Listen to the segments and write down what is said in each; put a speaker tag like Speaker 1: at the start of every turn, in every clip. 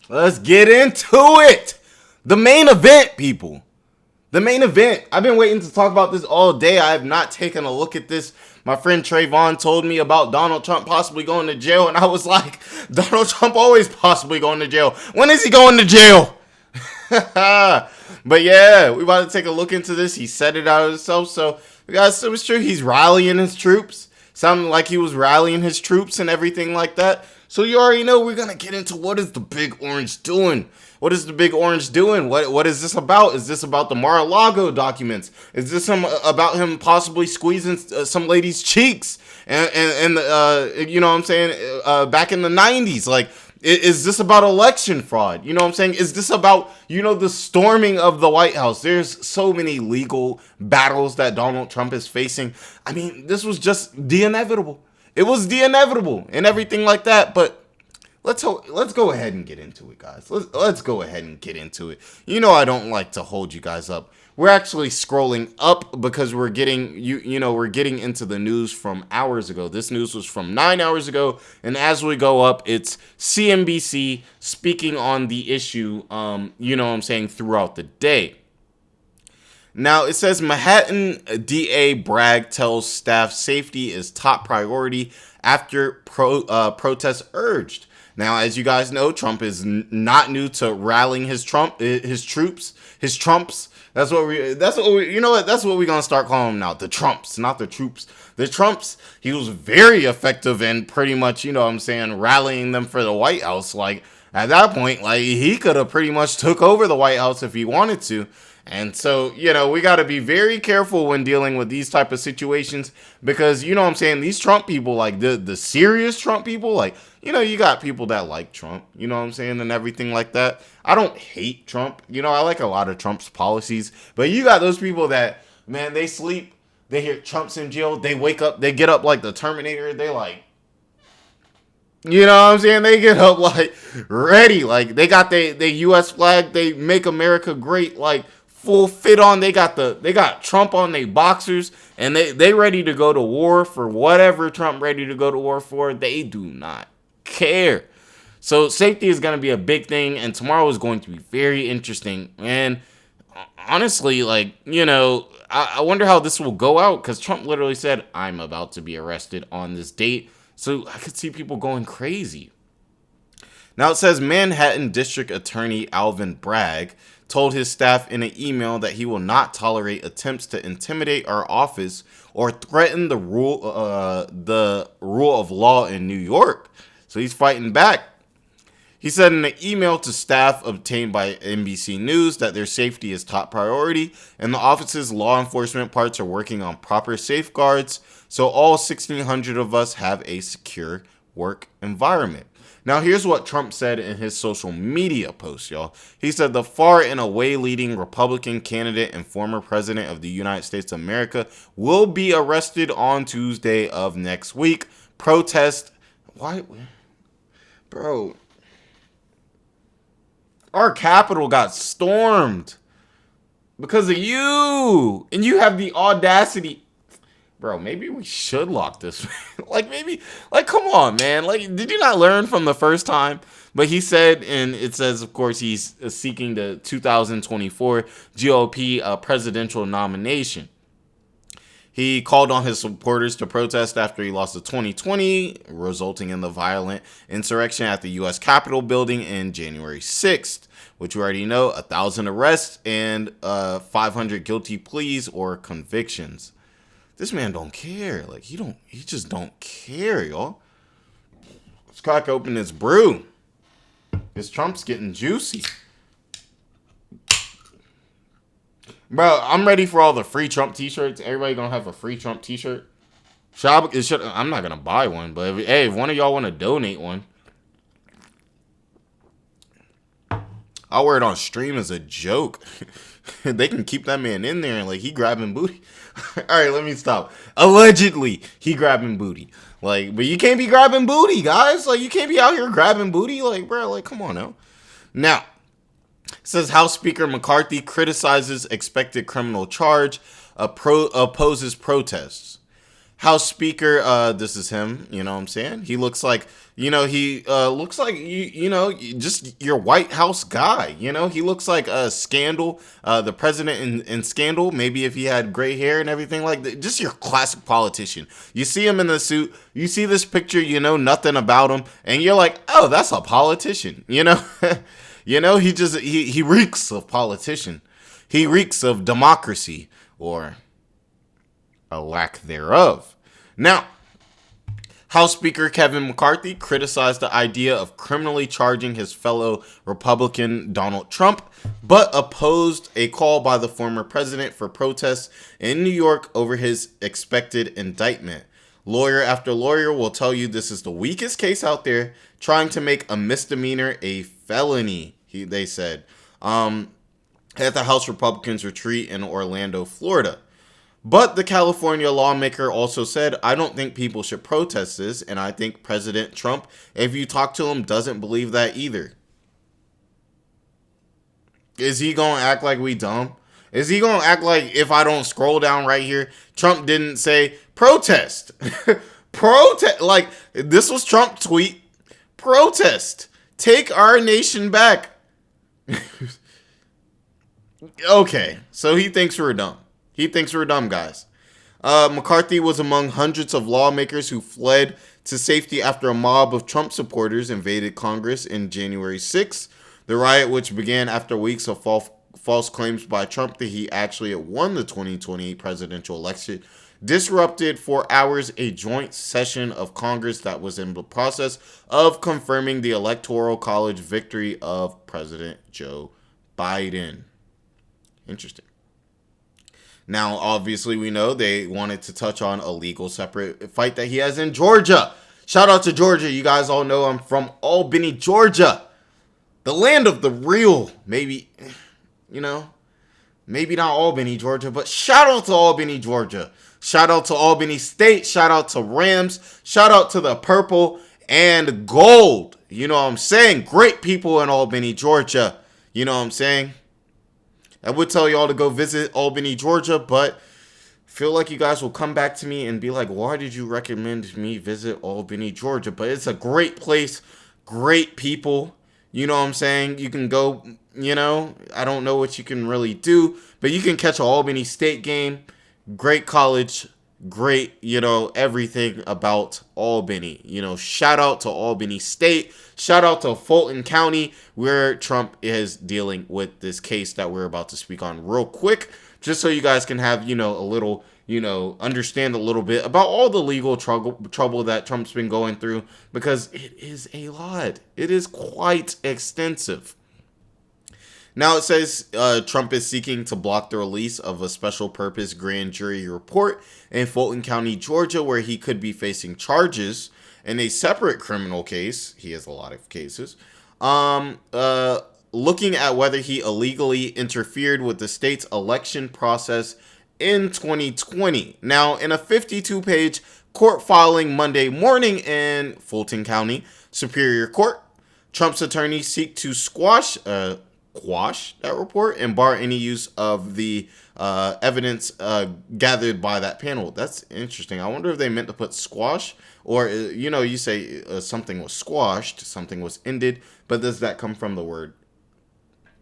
Speaker 1: Let's get into it. The main event, people. The main event. I've been waiting to talk about this all day. I have not taken a look at this. My friend Trayvon told me about Donald Trump possibly going to jail, and I was like, Donald Trump always possibly going to jail. When is he going to jail? But yeah, we about to take a look into this. He said it out of himself, so guys, it was true. He's rallying his troops. Sounded like he was rallying his troops and everything like that. So you already know we're going to get into what is the Big Orange doing. What is the Big Orange doing? What is this about? Is this about the Mar-a-Lago documents? Is this about him possibly squeezing some lady's cheeks? And you know what I'm saying? Back in the 90s, like, is this about election fraud? You know what I'm saying? Is this about, the storming of the White House? There's so many legal battles that Donald Trump is facing. I mean, this was just the inevitable. It was the inevitable and everything like that. But let's go ahead and get into it, guys. Let's go ahead and get into it. I don't like to hold you guys up. We're actually scrolling up because we're getting we're getting into the news from hours ago. This news was from 9 hours ago, and as we go up, it's CNBC speaking on the issue. Throughout the day. Now, it says Manhattan DA Bragg tells staff safety is top priority after protests urged. Now, as you guys know, Trump is not new to rallying his troops. That's what we're going to start calling them now. The Trumps, not the troops. The Trumps, he was very effective in pretty much, rallying them for the White House. Like, at that point, like, he could have pretty much took over the White House if he wanted to. And so, we got to be very careful when dealing with these type of situations because, these Trump people, like the serious Trump people, like, you got people that like Trump, and everything like that. I don't hate Trump. I like a lot of Trump's policies, but you got those people that, man, they sleep, they hear Trump's in jail, they wake up, they get up like the Terminator, they like, they get up like ready, like they got the U.S. flag, they make America great, like, full fit on. They got Trump on their boxers, and they ready to go to war for whatever Trump ready to go to war for. They do not care. So safety is going to be a big thing, and tomorrow is going to be very interesting. And honestly, like, I wonder how this will go out, because Trump literally said, I'm about to be arrested on this date. So I could see people going crazy. Now it says Manhattan District Attorney Alvin Bragg told his staff in an email that he will not tolerate attempts to intimidate our office or threaten the rule of law in New York. So he's fighting back. He said in an email to staff obtained by NBC News that their safety is top priority and the office's law enforcement parts are working on proper safeguards so all 1,600 of us have a secure work environment. Now, here's what Trump said in his social media post, y'all. He said the far and away leading Republican candidate and former president of the United States of America will be arrested on Tuesday of next week. Protest. Why? Bro. Our Capitol got stormed because of you. And you have the audacity. Bro, maybe we should lock this. Come on, man. Like, did you not learn from the first time? But he said, and it says, of course, he's seeking the 2024 GOP presidential nomination. He called on his supporters to protest after he lost the 2020, resulting in the violent insurrection at the U.S. Capitol building in January 6th, which we already know, 1,000 arrests and 500 guilty pleas or convictions. This man don't care. Like, he just don't care, y'all. Let's crack open this brew. This Trump's getting juicy. Bro, I'm ready for all the free Trump t-shirts. Everybody gonna have a free Trump t-shirt. I'm not gonna buy one, but if one of y'all want to donate one, I'll wear it on stream as a joke. They can keep that man in there and like he grabbing booty. All right, let me stop. Allegedly, he grabbing booty. Like, but you can't be grabbing booty, guys. Like, you can't be out here grabbing booty. Like, bro, like, come on now. Now, it says House Speaker McCarthy criticizes expected criminal charge, opposes protests. House Speaker, this is him, you know what I'm saying? He looks like, he looks like, just your White House guy, He looks like a Scandal, the president in Scandal, maybe if he had gray hair and everything like that. Just your classic politician. You see him in the suit, you see this picture, you know nothing about him, and you're like, oh, that's a politician, he reeks of politician. He reeks of democracy, or a lack thereof. Now, House Speaker Kevin McCarthy criticized the idea of criminally charging his fellow Republican Donald Trump, but opposed a call by the former president for protests in New York over his expected indictment. Lawyer after lawyer will tell you this is the weakest case out there, trying to make a misdemeanor a felony, they said, at the House Republicans retreat in Orlando, Florida. But the California lawmaker also said, I don't think people should protest this, and I think President Trump, if you talk to him, doesn't believe that either. Is he going to act like we dumb? Is he going to act like if I don't scroll down right here, Trump didn't say, protest. Protest. Like, this was Trump's tweet. Protest. Take our nation back. Okay, so he thinks we're dumb. He thinks we're dumb, guys. McCarthy was among hundreds of lawmakers who fled to safety after a mob of Trump supporters invaded Congress in January 6th. The riot, which began after weeks of false claims by Trump that he actually won the 2020 presidential election, disrupted for hours a joint session of Congress that was in the process of confirming the Electoral College victory of President Joe Biden. Interesting. Now, obviously, we know they wanted to touch on a legal separate fight that he has in Georgia. Shout out to Georgia. You guys all know I'm from Albany, Georgia. The land of the real. Maybe not Albany, Georgia, but shout out to Albany, Georgia. Shout out to Albany State. Shout out to Rams. Shout out to the purple and gold. You know what I'm saying? Great people in Albany, Georgia. You know what I'm saying? I would tell y'all to go visit Albany, Georgia, but I feel like you guys will come back to me and be like, why did you recommend me visit Albany, Georgia? But it's a great place, great people. You know what I'm saying? You can go, I don't know what you can really do, but you can catch an Albany State game. Great college, great, everything about Albany. Shout out to Albany State. Shout out to Fulton County, where Trump is dealing with this case that we're about to speak on real quick, just so you guys can have, a little, understand a little bit about all the legal trouble that Trump's been going through, because it is a lot. It is quite extensive. Now it says Trump is seeking to block the release of a special purpose grand jury report in Fulton County, Georgia, where he could be facing charges in a separate criminal case. He has a lot of cases. Looking at whether he illegally interfered with the state's election process in 2020. Now, in a 52-page court filing Monday morning in Fulton County Superior Court, Trump's attorneys seek to quash that report and bar any use of the evidence gathered by that panel. That's interesting. I wonder if they meant to put squash, or, you say something was squashed, something was ended, but does that come from the word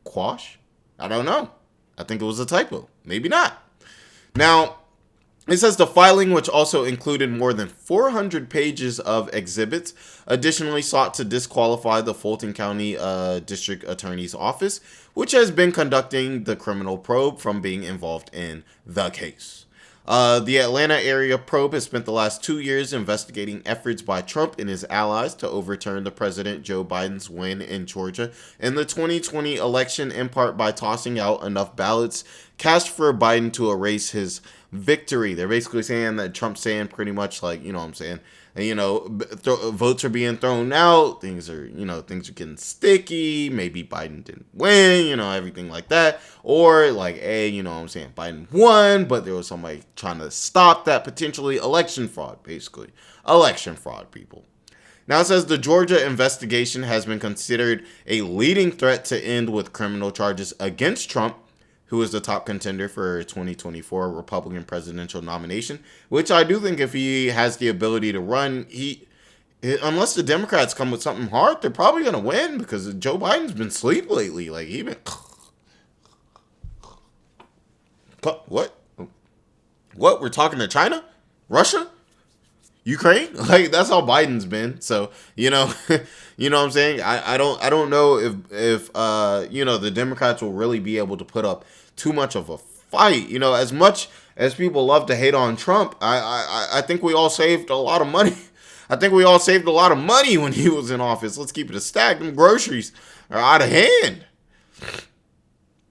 Speaker 1: quash? I don't know. I think it was a typo. Maybe not. Now, it says the filing, which also included more than 400 pages of exhibits, additionally sought to disqualify the Fulton County District Attorney's Office, which has been conducting the criminal probe, from being involved in the case. The Atlanta area probe has spent the last 2 years investigating efforts by Trump and his allies to overturn the President Joe Biden's win in Georgia in the 2020 election, in part by tossing out enough ballots cast for Biden to erase his victory. They're basically saying that Trump's saying pretty much like, you know what I'm saying, votes are being thrown out, things are getting sticky, maybe Biden didn't win, everything like that, or like, hey, you know what I'm saying, Biden won, but there was somebody trying to stop that, potentially election fraud, basically. Election fraud, people. Now it says the Georgia investigation has been considered a leading threat to end with criminal charges against Trump, who is the top contender for 2024 Republican presidential nomination, which I do think if he has the ability to run, unless the Democrats come with something hard, they're probably going to win because Joe Biden's been asleep lately. Like, he been... What? What? We're talking to China? Russia? Ukraine? Like, that's how Biden's been. So, you know what I'm saying? I don't know if the Democrats will really be able to put up too much of a fight. As much as people love to hate on Trump, I think we all saved a lot of money. I think we all saved a lot of money when he was in office. Let's keep it a stack. Them groceries are out of hand.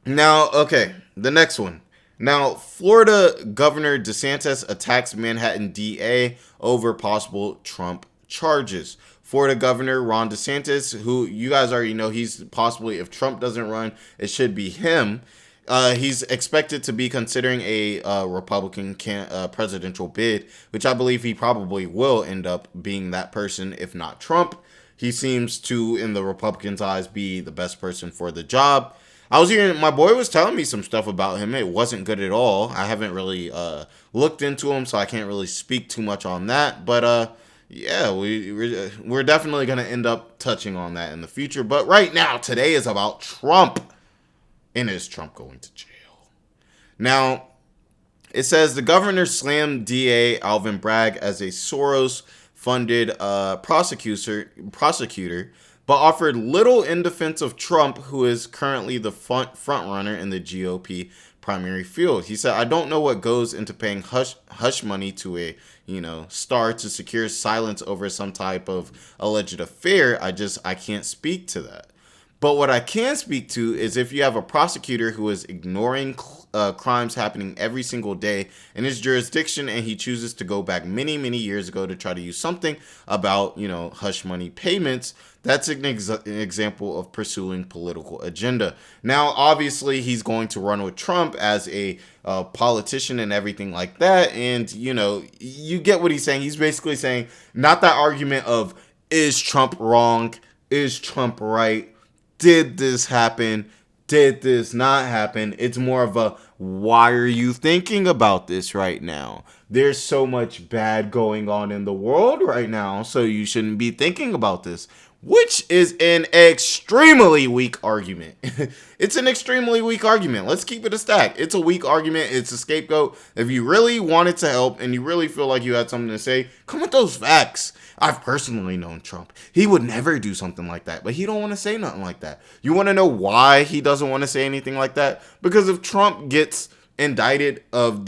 Speaker 1: Now, okay, the next one. Now, Florida Governor DeSantis attacks Manhattan DA over possible Trump charges. Florida Governor Ron DeSantis, who you guys already know, he's possibly, if Trump doesn't run, it should be him. He's expected to be considering a Republican presidential bid, which I believe he probably will end up being that person, if not Trump. He seems to, in the Republicans' eyes, be the best person for the job. I was hearing, my boy was telling me some stuff about him. It wasn't good at all. I haven't really looked into him, so I can't really speak too much on that. But yeah, we're definitely going to end up touching on that in the future. But right now, today is about Trump. And is Trump going to jail? Now, it says the governor slammed DA Alvin Bragg as a Soros-funded prosecutor, but offered little in defense of Trump, who is currently the front runner in the GOP primary field. He said, "I don't know what goes into paying hush money to a star to secure silence over some type of alleged affair. I can't speak to that. But what I can speak to is if you have a prosecutor who is ignoring crimes happening every single day in his jurisdiction, and he chooses to go back many, many years ago to try to use something about, hush money payments, that's an example of pursuing political agenda." Now, obviously, he's going to run with Trump as a politician and everything like that. And, you get what he's saying. He's basically saying, not that argument of, is Trump wrong? Is Trump right? Did this happen? Did this not happen? It's more of a, why are you thinking about this right now? There's so much bad going on in the world right now, so you shouldn't be thinking about this, which is an extremely weak argument. It's an extremely weak argument. Let's keep it a stack. It's a weak argument. It's a scapegoat. If you really wanted to help and you really feel like you had something to say, come with those facts. I've personally known Trump. He would never do something like that, but he don't want to say nothing like that. You want to know why he doesn't want to say anything like that? Because if Trump gets indicted of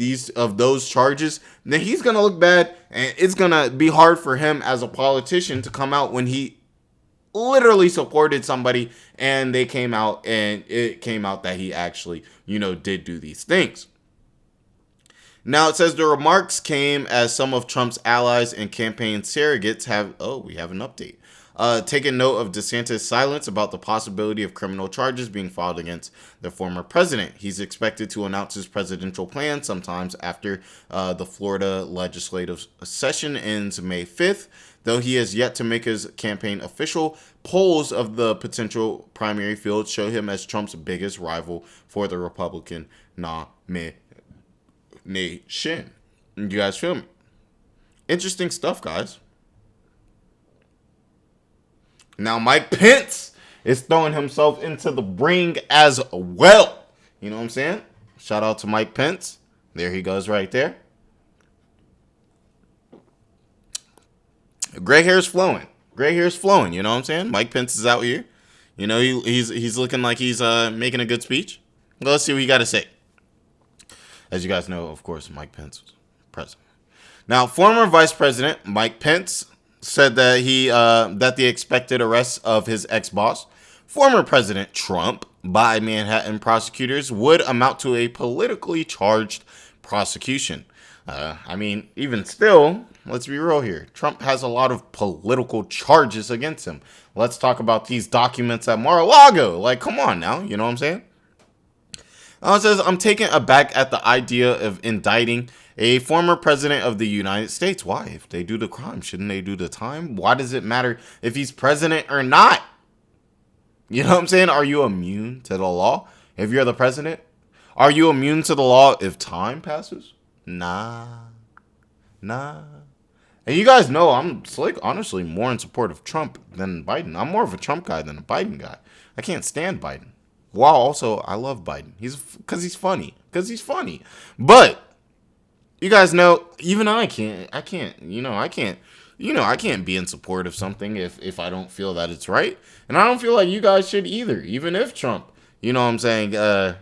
Speaker 1: those charges, then he's going to look bad, and it's going to be hard for him as a politician to come out when he literally supported somebody and it came out that he actually, did do these things. Now, it says the remarks came as some of Trump's allies and campaign surrogates we have an update. Taken note of DeSantis' silence about the possibility of criminal charges being filed against the former president. He's expected to announce his presidential plan sometimes after the Florida legislative session ends May 5th. Though he has yet to make his campaign official, polls of the potential primary field show him as Trump's biggest rival for the Republican nomination. You guys feel me? Interesting stuff, guys. Now, Mike Pence is throwing himself into the ring as well. You know what I'm saying? Shout out to Mike Pence. There he goes right there. Gray hair's flowing. Gray hair's flowing. You know what I'm saying? Mike Pence is out here. He's looking like he's making a good speech. Well, let's see what he got to say. As you guys know, of course, Mike Pence was president. Now, former Vice President Mike Pence said that that the expected arrest of his ex-boss, former President Trump, by Manhattan prosecutors would amount to a politically charged prosecution. Even still, let's be real here. Trump has a lot of political charges against him. Let's talk about these documents at Mar-a-Lago. Like, come on now. You know what I'm saying? It says, I'm taken aback at the idea of indicting a former president of the United States. Why? If they do the crime, shouldn't they do the time? Why does it matter if he's president or not? You know what I'm saying? Are you immune to the law if you're the president? Are you immune to the law if time passes? Nah. And you guys know I'm like honestly more in support of Trump than Biden. I'm more of a Trump guy than a Biden guy. I can't stand Biden. While also I love Biden. He's funny. But you guys know even I can't I can't be in support of something if I don't feel that it's right. And I don't feel like you guys should either, even if Trump, you know what I'm saying,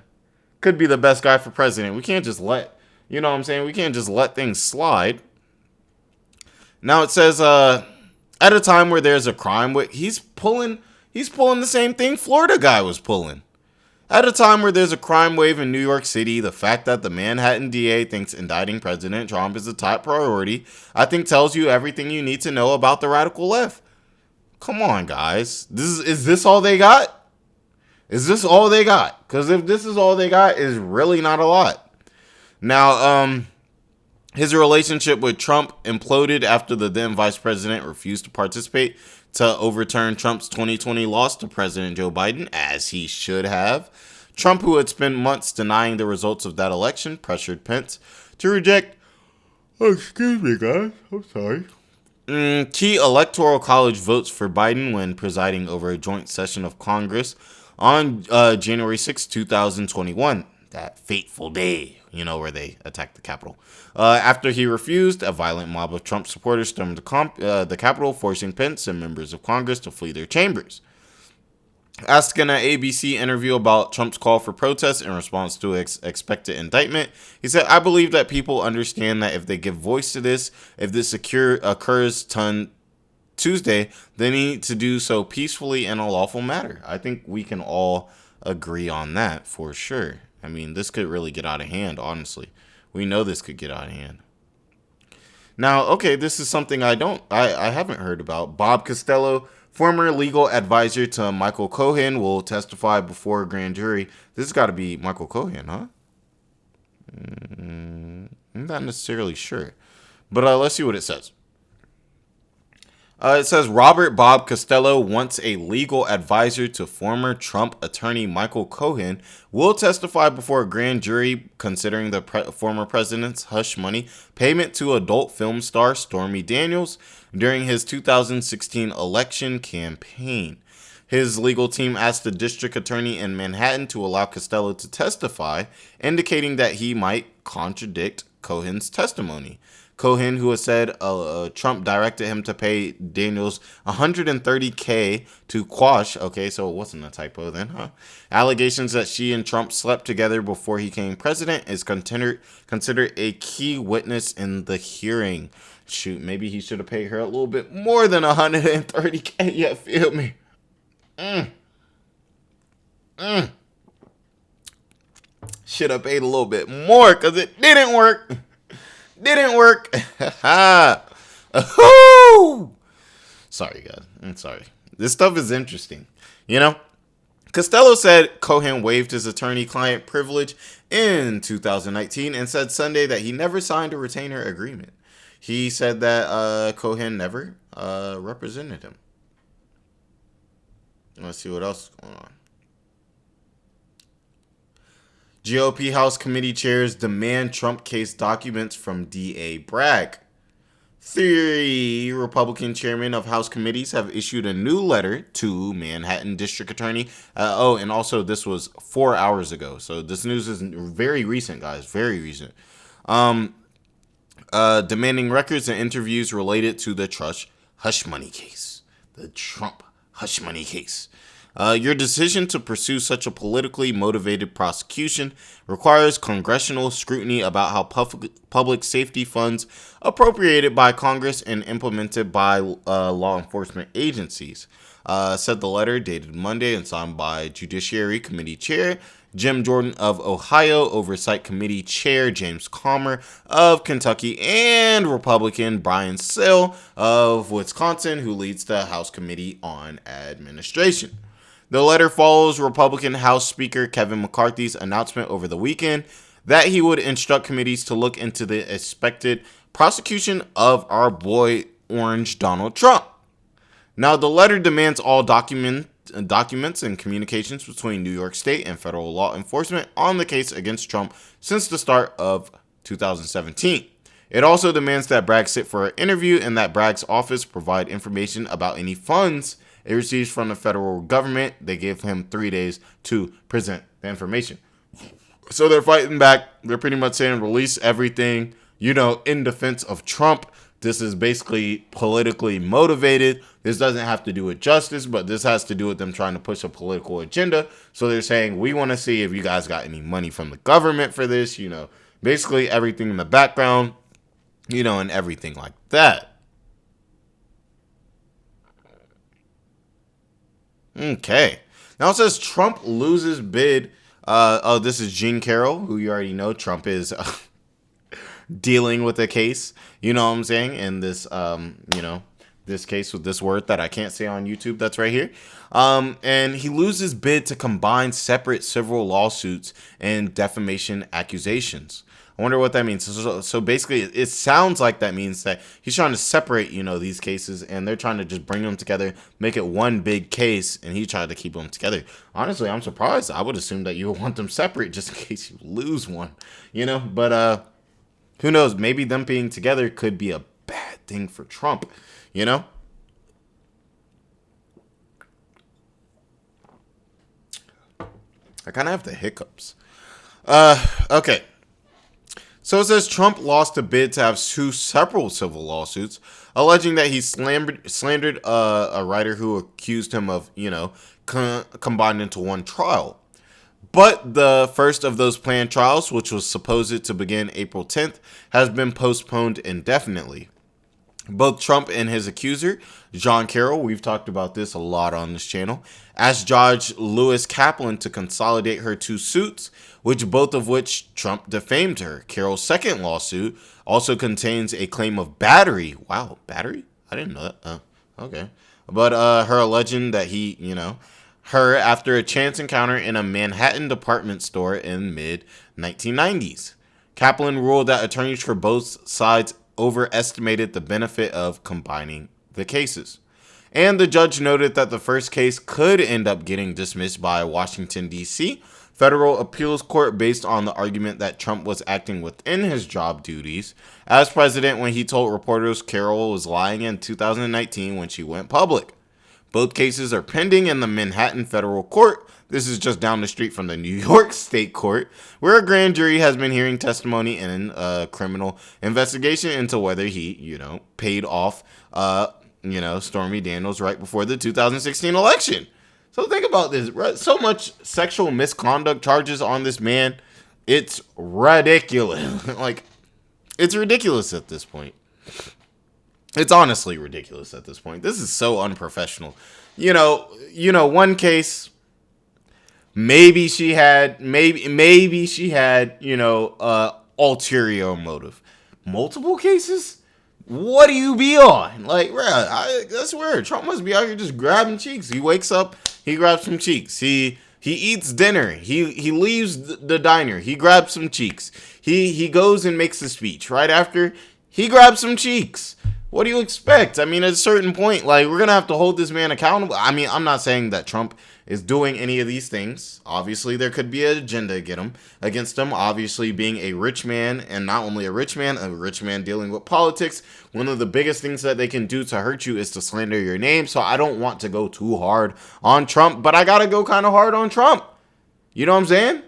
Speaker 1: could be the best guy for president. We can't just let, you know what I'm saying, we can't just let things slide. Now it says, at a time where there's a crime, he's pulling the same thing Florida guy was pulling. At a time where there's a crime wave in New York City, the fact that the Manhattan DA thinks indicting President Trump is a top priority, I think tells you everything you need to know about the radical left. Come on, guys. Is this all they got? Is this all they got? Because if this is all they got, it's really not a lot. Now, his relationship with Trump imploded after the then vice president refused to participate to overturn Trump's 2020 loss to President Joe Biden, as he should have. Trump, who had spent months denying the results of that election, pressured Pence to reject, excuse me, guys, I'm sorry, key electoral college votes for Biden when presiding over a joint session of Congress on January 6, 2021, that fateful day, where they attacked the Capitol. After he refused, a violent mob of Trump supporters stormed the Capitol, forcing Pence and members of Congress to flee their chambers. Asked in an ABC interview about Trump's call for protests in response to expected indictment, he said, "I believe that people understand that if they give voice to this, if this occurs Tuesday, they need to do so peacefully in a lawful manner." I think we can all agree on that for sure. I mean, this could really get out of hand, honestly. We know this could get out of hand. Now, okay, this is something I haven't heard about. Bob Costello, former legal advisor to Michael Cohen, will testify before a grand jury. This has got to be Michael Cohen, huh? I'm not necessarily sure. But let's see what it says. It says Robert Bob Costello, once a legal advisor to former Trump attorney Michael Cohen, will testify before a grand jury considering the former president's hush money payment to adult film star Stormy Daniels during his 2016 election campaign. His legal team asked the district attorney in Manhattan to allow Costello to testify, indicating that he might contradict Cohen's testimony. Cohen, who has said Trump directed him to pay Daniels $130K to quash, okay, so it wasn't a typo then, huh? Allegations that she and Trump slept together before he became president, is considered a key witness in the hearing. Shoot, maybe he should have paid her a little bit more than $130K, you feel me? Should have paid a little bit more because it didn't work. Sorry, guys. I'm sorry. This stuff is interesting. Costello said Cohen waived his attorney-client privilege in 2019 and said Sunday that he never signed a retainer agreement. He said that Cohen never represented him. Let's see what else is going on. GOP House Committee chairs demand Trump case documents from DA Bragg. 3 Republican chairmen of House committees have issued a new letter to Manhattan District Attorney. And also this was 4 hours ago. So this news is very recent, guys. Very recent. Demanding records and interviews related to the Trump hush money case. The Trump hush money case. Your decision to pursue such a politically motivated prosecution requires congressional scrutiny about how public safety funds appropriated by Congress and implemented by law enforcement agencies, said the letter dated Monday and signed by Judiciary Committee Chair Jim Jordan of Ohio, Oversight Committee Chair James Comer of Kentucky, and Republican Brian Sell of Wisconsin, who leads the House Committee on Administration. The letter follows Republican House Speaker Kevin McCarthy's announcement over the weekend that he would instruct committees to look into the expected prosecution of our boy Orange Donald Trump. Now, the letter demands all documents documents and communications between New York State and federal law enforcement on the case against Trump since the start of 2017. It also demands that Bragg sit for an interview and that Bragg's office provide information about any funds it receives from the federal government. They gave him 3 days to present the information. So they're fighting back. They're pretty much saying release everything, in defense of Trump. This is basically politically motivated. This doesn't have to do with justice, but this has to do with them trying to push a political agenda. So they're saying, we want to see if you guys got any money from the government for this, basically everything in the background, and everything like that. Okay. Now it says Trump loses bid. This is Jean Carroll, who you already know. Trump is dealing with a case, you know what I'm saying, in this, this case with this word that I can't say on YouTube that's right here. And he loses bid to combine separate civil lawsuits and defamation accusations. I wonder what that means. So basically, it sounds like that means that he's trying to separate, these cases, and they're trying to just bring them together, make it one big case, and he tried to keep them together. Honestly, I'm surprised. I would assume that you would want them separate just in case you lose one, But who knows? Maybe them being together could be a bad thing for Trump, I kind of have the hiccups. Okay. So it says Trump lost a bid to have two several civil lawsuits, alleging that he slandered a writer who accused him of, combined into one trial. But the first of those planned trials, which was supposed to begin April 10th, has been postponed indefinitely. Both Trump and his accuser, John Carroll, we've talked about this a lot on this channel, asked Judge Lewis Kaplan to consolidate her two suits, both of which Trump defamed her. Carroll's second lawsuit also contains a claim of battery. Wow, battery? I didn't know that. Okay. But her alleging that he, her after a chance encounter in a Manhattan department store in mid-1990s. Kaplan ruled that attorneys for both sides overestimated the benefit of combining the cases. And the judge noted that the first case could end up getting dismissed by Washington, D.C. Federal Appeals Court based on the argument that Trump was acting within his job duties as president when he told reporters Carroll was lying in 2019 when she went public. Both cases are pending in the Manhattan Federal Court. This is just down the street from the New York State Court, where a grand jury has been hearing testimony in a criminal investigation into whether he, paid off, Stormy Daniels right before the 2016 election. So think about this. So much sexual misconduct charges on this man. It's ridiculous. It's ridiculous at this point. It's honestly ridiculous at this point. This is so unprofessional. One case, maybe she had, ulterior motive. Multiple cases? What do you be on? That's weird. Trump must be out here just grabbing cheeks. He wakes up, he grabs some cheeks. He eats dinner. He leaves the diner. He grabs some cheeks. He goes and makes a speech. Right after, he grabs some cheeks. What do you expect? I mean, at a certain point, we're going to have to hold this man accountable. I mean, I'm not saying that Trump is doing any of these things. Obviously, there could be an agenda against him. Obviously, being a rich man, and not only a rich man dealing with politics, one of the biggest things that they can do to hurt you is to slander your name. So I don't want to go too hard on Trump, but I got to go kind of hard on Trump. You know what I'm saying?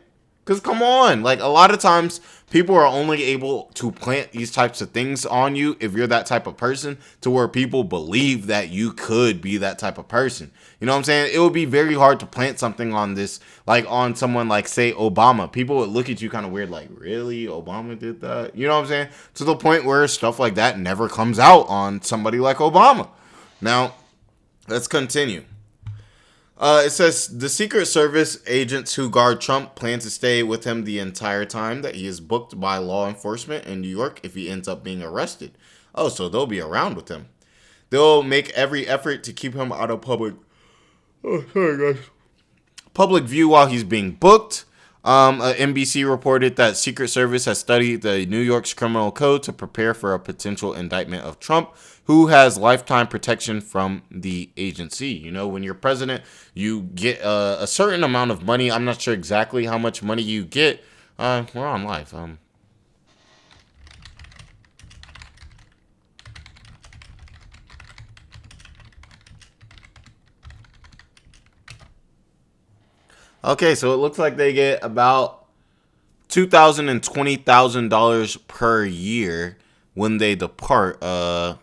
Speaker 1: Because come on, a lot of times people are only able to plant these types of things on you if you're that type of person to where people believe that you could be that type of person. You know what I'm saying? It would be very hard to plant something on this, on someone say Obama. People would look at you kind of weird, really? Obama did that? You know what I'm saying? To the point where stuff like that never comes out on somebody like Obama. Now, let's continue. It says the Secret Service agents who guard Trump plan to stay with him the entire time that he is booked by law enforcement in New York if he ends up being arrested. Oh, so they'll be around with him. They'll make every effort to keep him out of public view while he's being booked. NBC reported that Secret Service has studied the New York's criminal code to prepare for a potential indictment of Trump, who has lifetime protection from the agency. You know, when you're president, you get a certain amount of money. I'm not sure exactly how much money you get. We're on live. Okay, so it looks like they get about $2,000 and $20,000 per year when they depart. Okay,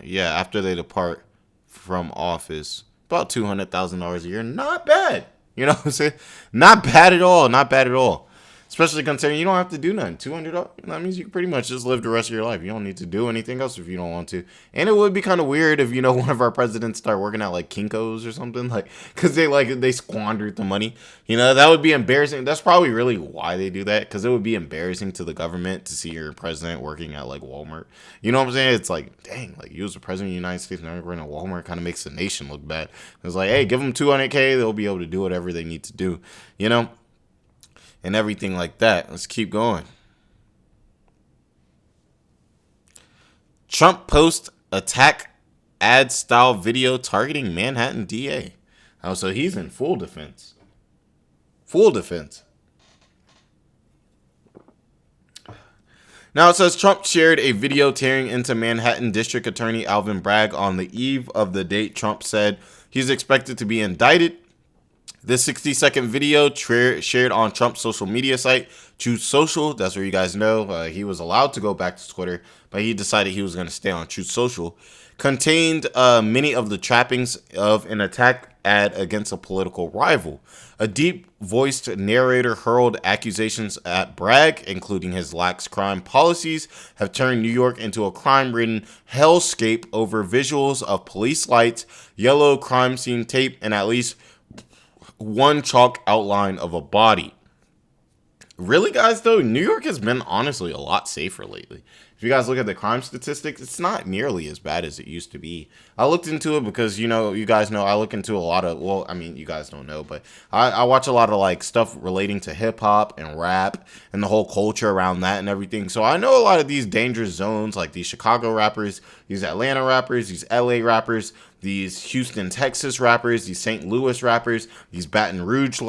Speaker 1: yeah, after they depart from office, about $200,000 a year. Not bad. You know what I'm saying? Not bad at all. Not bad at all. Especially considering you don't have to do nothing. $200, that means you can pretty much just live the rest of your life. You don't need to do anything else if you don't want to. And it would be kind of weird if, you know, one of our presidents start working at like Kinko's or something, like, because they squandered the money. You know, that would be embarrassing. That's probably really why they do that, because it would be embarrassing to the government to see your president working at like Walmart. You know what I'm saying? It's like, dang, like you as the president of the United States and working at Walmart kind of makes the nation look bad. It's like, hey, give them $200K, they'll be able to do whatever they need to do. You know? And everything like that. Let's keep going. Trump posts attack ad style video targeting Manhattan DA. Oh, so he's in full defense. Full defense. Now it says Trump shared a video tearing into Manhattan District Attorney Alvin Bragg on the eve of the date Trump said he's expected to be indicted. This 60-second video shared on Trump's social media site, Truth Social. That's where you guys know he was allowed to go back to Twitter, but he decided he was going to stay on Truth Social. Contained many of the trappings of an attack ad against a political rival. A deep-voiced narrator hurled accusations at Bragg, including his lax crime policies, have turned New York into a crime-ridden hellscape over visuals of police lights, yellow crime scene tape, and at least one chalk outline of a body. Really, guys, though, New York has been honestly a lot safer lately. If you guys look at the crime statistics, it's not nearly as bad as it used to be. I looked into it because, you know, you guys know I look into a lot of, well, I mean, you guys don't know, but I watch a lot of like stuff relating to hip hop and rap and the whole culture around that and everything. So I know a lot of these dangerous zones, like these Chicago rappers, these Atlanta rappers, these LA rappers, these Houston, Texas rappers, these St. Louis rappers, these Baton Rouge,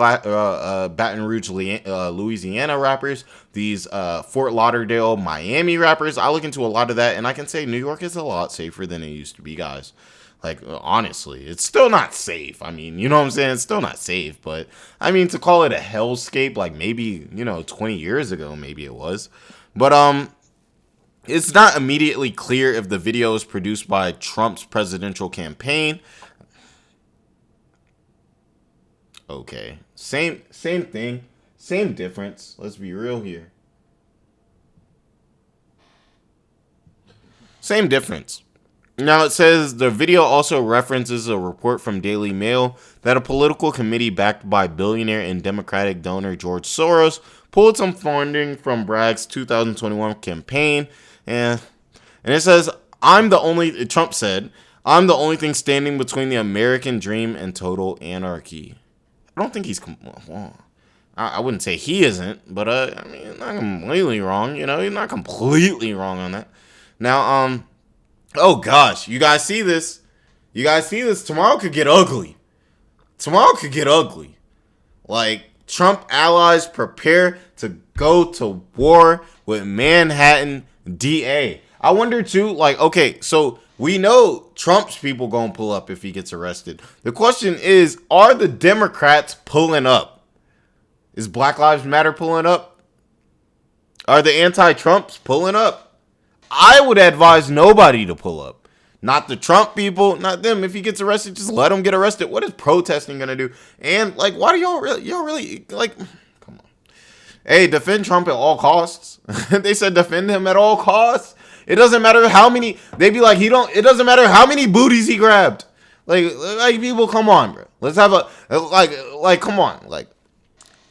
Speaker 1: Louisiana rappers, these Fort Lauderdale, Miami rappers. I look into a lot of that, and I can say New York is a lot safer than it used to be, guys. Like, honestly, it's still not safe. I mean, you know what I'm saying? It's still not safe, but I mean, to call it a hellscape, like maybe, you know, 20 years ago, maybe it was. But, it's not immediately clear if the video is produced by Trump's presidential campaign. Okay. Same thing. Same difference. Let's be real here. Same difference. Now it says the video also references a report from Daily Mail that a political committee backed by billionaire and Democratic donor George Soros pulled some funding from Bragg's 2021 campaign. And it says, Trump said, I'm the only thing standing between the American dream and total anarchy. I don't think he's, I wouldn't say he isn't, but I mean, not completely wrong, you know, he's not completely wrong on that. Now, oh gosh, you guys see this? Tomorrow could get ugly. Like, Trump allies prepare to go to war with Manhattan DA. I wonder too, like, okay, so we know Trump's people gonna pull up if he gets arrested. The question is, are the Democrats pulling up? Is Black Lives Matter pulling up? Are the anti-Trumps pulling up? I would advise nobody to pull up. Not the Trump people, not them. If he gets arrested, just let him get arrested. What is protesting gonna do? And like, why do y'all really like? Come on. Hey, defend Trump at all costs. They said defend him at all costs. It doesn't matter how many. They be like, it doesn't matter how many booties he grabbed. Like people, come on, bro. Let's have a like come on. Like,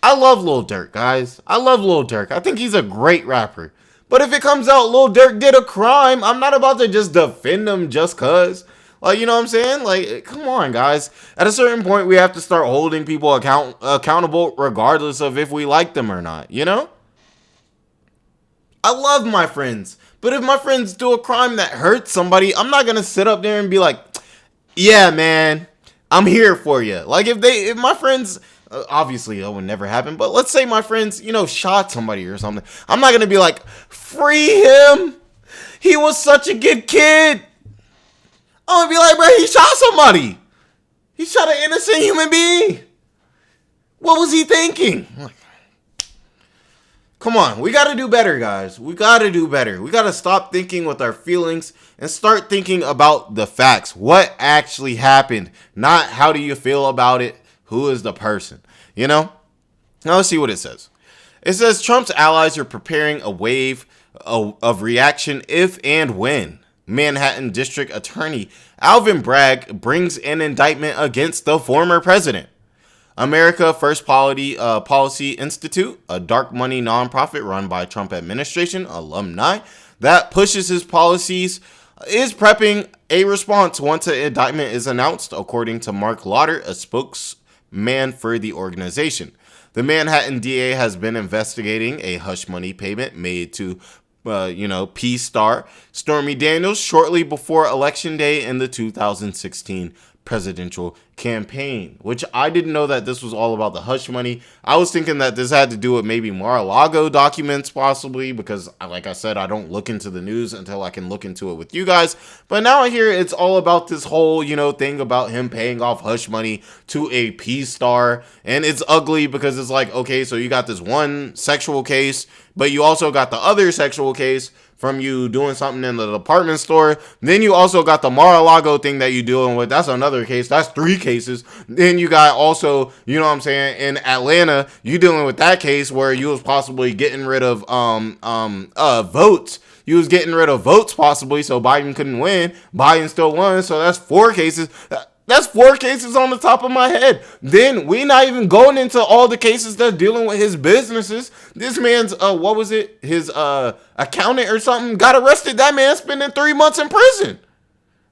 Speaker 1: I love Lil Durk, guys. I love Lil Durk. I think he's a great rapper. But if it comes out Lil Durk did a crime, I'm not about to just defend him just cause. Like, you know what I'm saying? Like, come on, guys. At a certain point, we have to start holding people accountable regardless of if we like them or not, you know? I love my friends. But if my friends do a crime that hurts somebody, I'm not going to sit up there and be like, yeah, man, I'm here for you. Like, if my friends, obviously that would never happen, but let's say my friends, shot somebody or something. I'm not going to be like, free him. He was such a good kid. I'm going to be like, bro, he shot somebody. He shot an innocent human being. What was he thinking? Come on, we got to do better, guys. We got to do better. We got to stop thinking with our feelings and start thinking about the facts. What actually happened? Not how do you feel about it? Who is the person? Now let's see what it says. It says Trump's allies are preparing a wave of reaction if and when Manhattan District Attorney Alvin Bragg brings an indictment against the former president. America First Policy Institute, a dark money nonprofit run by Trump administration alumni that pushes his policies, is prepping a response once an indictment is announced, according to Mark Lauder, a spokesman for the organization. The Manhattan DA has been investigating a hush money payment made to Peace Star Stormy Daniels shortly before Election Day in the 2016 presidential campaign, which I didn't know that this was all about the hush money. I was thinking that this had to do with maybe Mar-a-Lago documents possibly, because like I said, I don't look into the news until I can look into it with you guys. But now I hear it's all about this whole, thing about him paying off hush money to a Peace Star. And it's ugly because it's like, okay, so you got this one sexual case, but you also got the other sexual case from you doing something in the department store. Then you also got the Mar-a-Lago thing that you dealing with. That's another case. That's 3 cases. Then you got also, in Atlanta, you dealing with that case where you was possibly getting rid of votes. You was getting rid of votes possibly, so Biden couldn't win. Biden still won, so that's 4 cases. That's 4 cases on the top of my head. Then we not even going into all the cases that's dealing with his businesses. This man's, his accountant or something got arrested. That man spending 3 months in prison.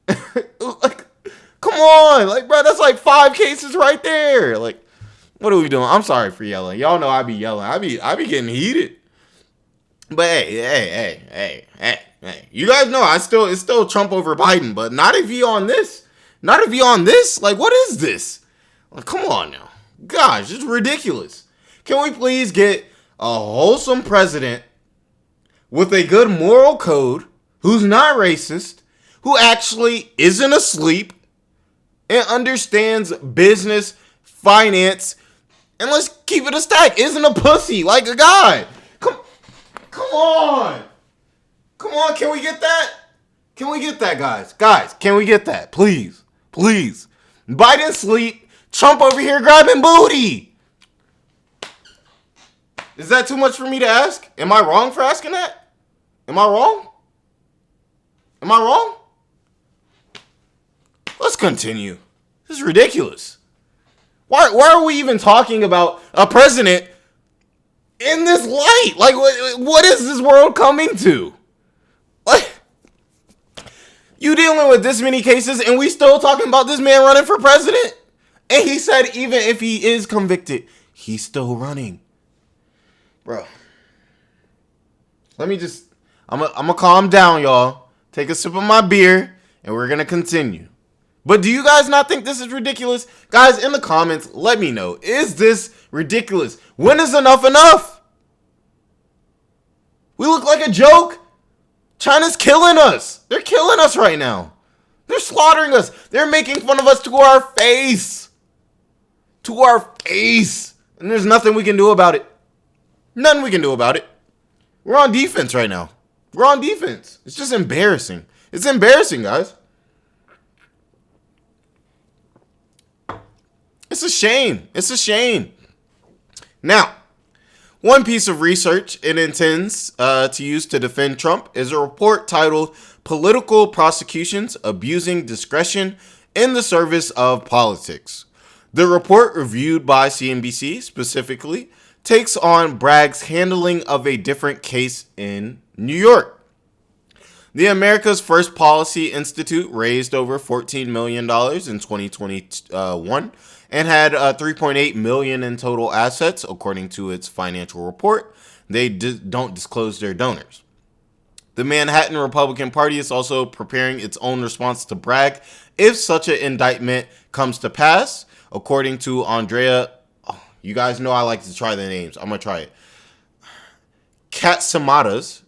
Speaker 1: Like, come on. Like, bro, that's like 5 cases right there. Like, what are we doing? I'm sorry for yelling. Y'all know I be yelling. I be getting heated. But hey. You guys know it's still Trump over Biden, but not if you on this. Not if you're on this. Like, what is this? Like, come on now. Gosh, it's ridiculous. Can we please get a wholesome president with a good moral code, who's not racist, who actually isn't asleep, and understands business, finance, and let's keep it a stack, isn't a pussy like a guy. Come on. Come on, can we get that? Can we get that, guys? Guys, can we get that? Please. Please. Biden sleep. Trump over here grabbing booty. Is that too much for me to ask? Am I wrong for asking that? Am I wrong? Let's continue. This is ridiculous. Why are we even talking about a president in this light? Like, what is this world coming to? What? You dealing with this many cases and we still talking about this man running for president? And he said even if he is convicted, he's still running. Bro. I'm gonna calm down, y'all. Take a sip of my beer and we're gonna continue. But do you guys not think this is ridiculous? Guys, in the comments, let me know. Is this ridiculous? When is enough? We look like a joke. China's killing us. They're killing us right now. They're slaughtering us. They're making fun of us to our face. To our face. And there's nothing we can do about it. Nothing we can do about it. We're on defense right now. We're on defense. It's just embarrassing. It's embarrassing, guys. It's a shame. It's a shame. Now, one piece of research it intends to use to defend Trump is a report titled Political Prosecutions Abusing Discretion in the Service of Politics. The report, reviewed by CNBC specifically, takes on Bragg's handling of a different case in New York. The America's First Policy Institute raised over $14 million in 2021 and had $3.8 million in total assets, according to its financial report. They don't disclose their donors. The Manhattan Republican Party is also preparing its own response to Bragg if such an indictment comes to pass, according to Andrea. Oh, you guys know I like to try the names. I'm going to try it. Catsimatas.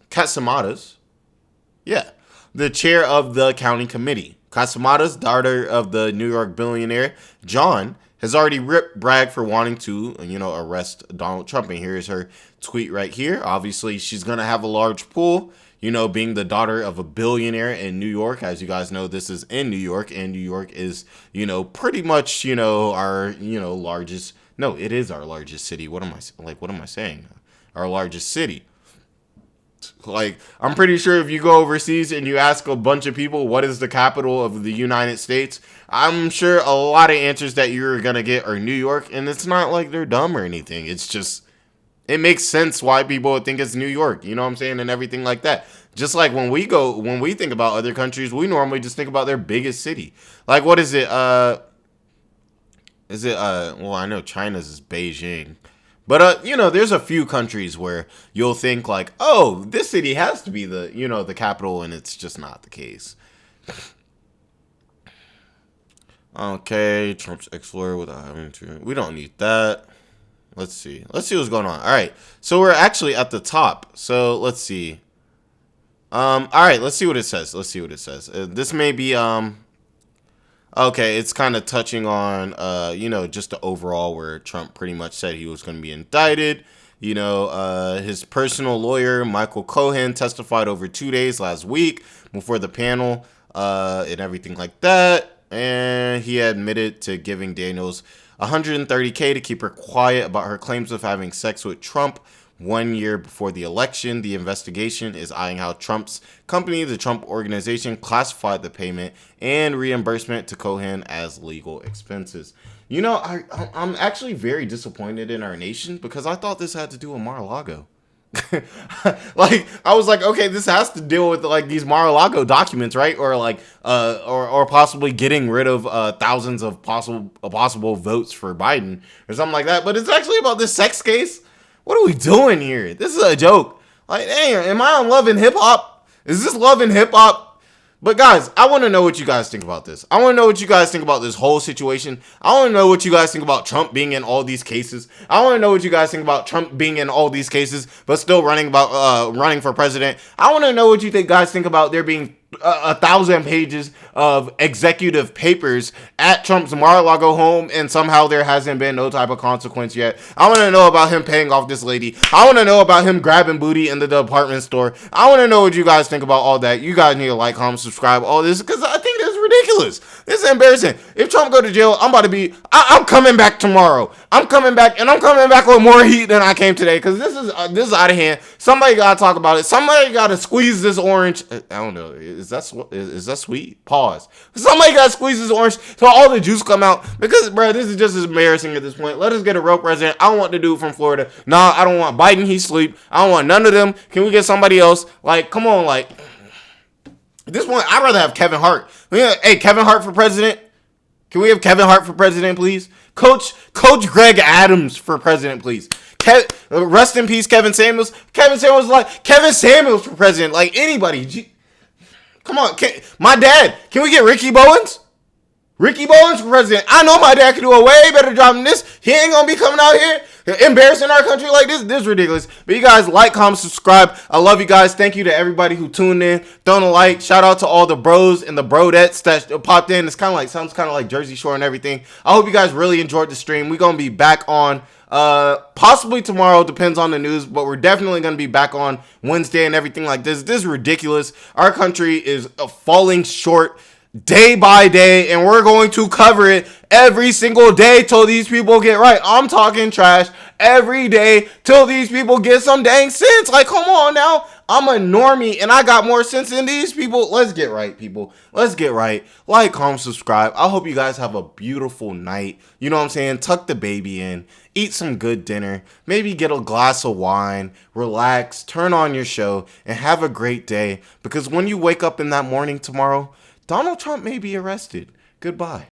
Speaker 1: Yeah. The chair of the county committee. Catsimatas, daughter of the New York billionaire John, has already ripped Bragg for wanting to, arrest Donald Trump. And here's her tweet right here. Obviously, she's going to have a large pool, being the daughter of a billionaire in New York. As you guys know, this is in New York, and New York is, pretty much, our, largest. No, it is our largest city. What am I saying? Our largest city. Like, I'm pretty sure if you go overseas and you ask a bunch of people what is the capital of the United States, I'm sure a lot of answers that you're going to get are New York. And it's not like they're dumb or anything. It's just, it makes sense why people would think it's New York. You know what I'm saying? And everything like that. Just like when we think about other countries, we normally just think about their biggest city. Like, what is it? Well, I know China's is Beijing. But, there's a few countries where you'll think like, oh, this city has to be the, the capital, and it's just not the case. Okay, Trump's ex-lawyer without having to. We don't need that. Let's see what's going on. All right, so we're actually at the top. So let's see. All right, let's see what it says. This may be okay, it's kind of touching on, just the overall where Trump pretty much said he was going to be indicted. His personal lawyer, Michael Cohen, testified over 2 days last week before the panel and everything like that. And he admitted to giving Daniels $130K to keep her quiet about her claims of having sex with Trump 1 year before the election. The investigation is eyeing how Trump's company, the Trump Organization, classified the payment and reimbursement to Cohen as legal expenses. I'm actually very disappointed in our nation because I thought this had to do with Mar-a-Lago. Like, I was like, okay, this has to deal with like these Mar-a-Lago documents, right? Or like, or possibly getting rid of thousands of possible votes for Biden or something like that. But it's actually about this sex case. What are we doing here? This is a joke. Like, hey, am I on Love and Hip Hop? Is this Love and Hip Hop? But guys, I want to know what you guys think about this. I want to know what you guys think about this whole situation. I want to know what you guys think about Trump being in all these cases. I want to know what you guys think about Trump being in all these cases, but still running for president. I want to know what you guys think about there being 1,000 pages of executive papers at Trump's Mar-a-Lago home, and somehow there hasn't been no type of consequence yet. I want to know about him paying off this lady. I want to know about him grabbing booty in the department store. I want to know what you guys think about all that. You guys need to like, comment, subscribe, all this, because I think this is ridiculous. This is embarrassing. If Trump go to jail, I'm coming back tomorrow. I'm coming back with more heat than I came today, because this is out of hand. Somebody got to talk about it. Somebody got to squeeze this orange. I don't know. Is that sweet? Pause. Somebody got to squeeze this orange so all the juice come out, because, bro, this is just as embarrassing at this point. Let us get a real president. I don't want the dude from Florida. Nah, I don't want Biden. He sleep. I don't want none of them. Can we get somebody else? Like, come on, like, at this point, I'd rather have Kevin Hart. Hey, Kevin Hart for president? Can we have Kevin Hart for president, please? Coach Greg Adams for president, please. Rest in peace, Kevin Samuels. Kevin Samuels for president. Like, anybody. Come on. My dad. Can we get Ricky Bowens? Ricky Bowens for president. I know my dad can do a way better job than this. He ain't going to be coming out here embarrassing our country like this. This is ridiculous. But you guys, like, comment, subscribe. I love you guys. Thank you to everybody who tuned in. Throwing a like. Shout out to all the bros and the brodettes that popped in. It's sounds kind of like Jersey Shore and everything. I hope you guys really enjoyed the stream. We're going to be back on possibly tomorrow, depends on the news, but we're definitely going to be back on Wednesday and everything like this. This is ridiculous. Our country is falling short day by day, and we're going to cover it every single day till these people get right. I'm talking trash every day till these people get some dang sense. Like, come on now. I'm a normie and I got more sense than these people. Let's get right, people. Let's get right. Like, comment, subscribe. I hope you guys have a beautiful night. You know what I'm saying? Tuck the baby in. Eat some good dinner. Maybe get a glass of wine. Relax. Turn on your show and have a great day. Because when you wake up in that morning tomorrow, Donald Trump may be arrested. Goodbye.